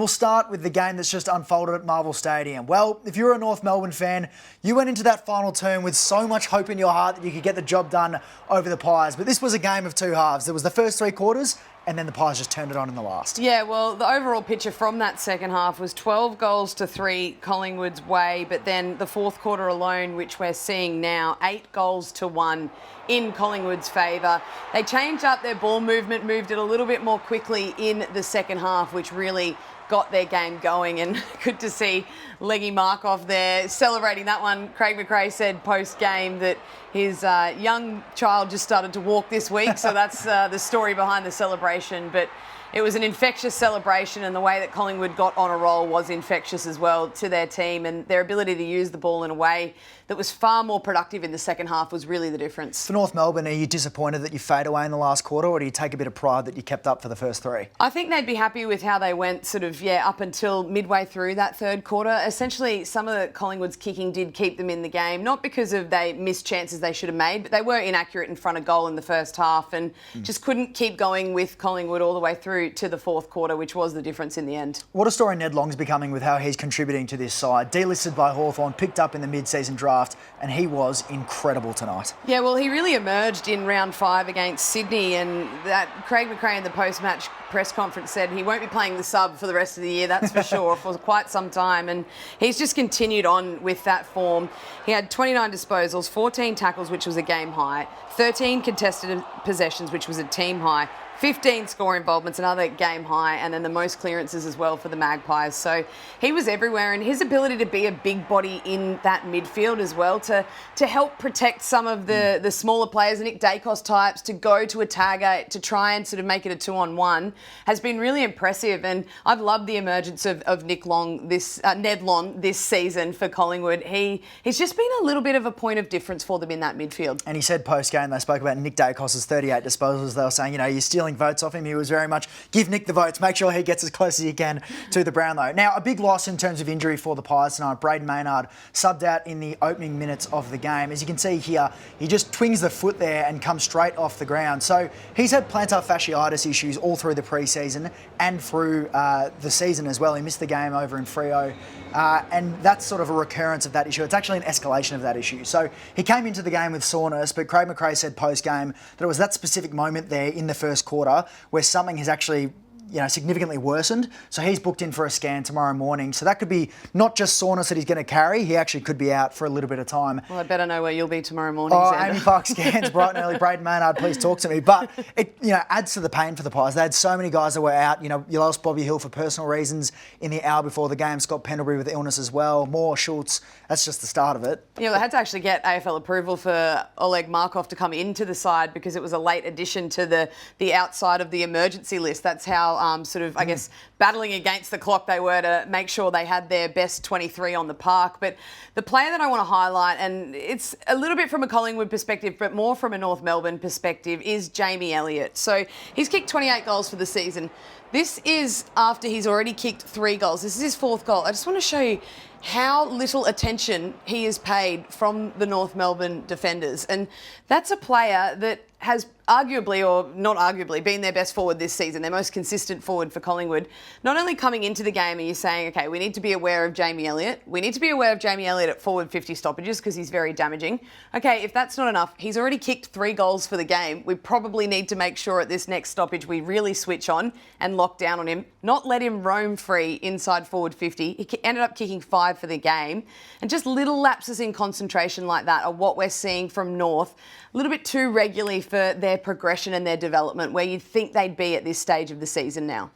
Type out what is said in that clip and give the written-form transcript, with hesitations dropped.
We'll start with the game that's just unfolded at Marvel Stadium. Well, if you're a North Melbourne fan, you went into that final term with so much hope in your heart that you could get the job done over the Pies. But this was a game of two halves. There was the first three quarters, and then the Pies just turned it on in the last. Yeah, well, the overall picture from that second half was 12 goals to 3 Collingwood's way, but then the fourth quarter alone, which we're seeing now, 8 goals to 1 in Collingwood's favour. They changed up their ball movement, moved it a little bit more quickly in the second half, which really got their game going, and good to see Leggy Markov there celebrating that one. Craig McRae said post-game that his young child just started to walk this week, so that's the story behind the celebration. But it was an infectious celebration, and the way that Collingwood got on a roll was infectious as well to their team, and their ability to use the ball in a way that was far more productive in the second half was really the difference. For North Melbourne, are you disappointed that you fade away in the last quarter, or do you take a bit of pride that you kept up for the first three? I think they'd be happy with how they went up until midway through that third quarter. Essentially, some of the Collingwood's kicking did keep them in the game, not because of they missed chances they should have made, but they were inaccurate in front of goal in the first half and just couldn't keep going with Collingwood all the way through to the fourth quarter, which was the difference in the end. What a story Ned Long's becoming with how he's contributing to this side. Delisted by Hawthorn, picked up in the mid-season draft, and he was incredible tonight. Yeah, well, he really emerged in round 5 against Sydney, and that Craig McRae in the post-match press conference said he won't be playing the sub for the rest of the year, that's for sure, for quite some time, and he's just continued on with that form. He had 29 disposals, 14 tackles, which was a game high, 13 contested possessions, which was a team high, 15 score involvements, another game high, and then the most clearances as well for the Magpies. So he was everywhere, and his ability to be a big body in that midfield as well, to help protect some of the smaller players, the Nick Dacos types, to go to a tagger, to try and sort of make it a 2-on-1, has been really impressive. And I've loved the emergence of Ned Long this season for Collingwood. He's just been a little bit of a point of difference for them in that midfield. And he said post-game, they spoke about Nick Dacos' 38 disposals. They were saying, you're stealing votes off him. He was very much, give Nick the votes, make sure he gets as close as he can to the Brownlow. Now, a big loss in terms of injury for the Pies tonight. Brayden Maynard subbed out in the opening minutes of the game. As you can see here, he just twings the foot there and comes straight off the ground. So he's had plantar fasciitis issues all through the pre-season and through the season as well. He missed the game over in Freo. And that's sort of a recurrence of that issue. It's actually an escalation of that issue. So he came into the game with soreness, but Craig McRae said post-game that it was that specific moment there in the first quarter where something has actually significantly worsened. So he's booked in for a scan tomorrow morning. So that could be not just soreness that he's going to carry. He actually could be out for a little bit of time. Well, I better know where you'll be tomorrow morning, Xander. Amy Park scans bright and early. Brayden Maynard, please talk to me. But it adds to the pain for the Pies. They had so many guys that were out. You lost Bobby Hill for personal reasons in the hour before the game. Scott Pendlebury with illness as well. Moore, Schultz. That's just the start of it. Yeah, they had to actually get AFL approval for Oleg Markov to come into the side because it was a late addition to the outside of the emergency list. That's how I guess, battling against the clock they were to make sure they had their best 23 on the park. But the player that I want to highlight, and it's a little bit from a Collingwood perspective, but more from a North Melbourne perspective, is Jamie Elliott. So he's kicked 28 goals for the season. This is after he's already kicked 3 goals. This is his 4th goal. I just want to show you how little attention he is paid from the North Melbourne defenders. And that's a player that has arguably, or not arguably, been their best forward this season, their most consistent forward for Collingwood. Not only coming into the game are you saying, okay, we need to be aware of Jamie Elliott. We need to be aware of Jamie Elliott at forward 50 stoppages because he's very damaging. Okay, if that's not enough, he's already kicked 3 goals for the game. We probably need to make sure at this next stoppage we really switch on and lock down on him, not let him roam free inside forward 50. He ended up kicking 5 for the game. And just little lapses in concentration like that are what we're seeing from North a little bit too regularly for their progression and their development where you'd think they'd be at this stage of the season now.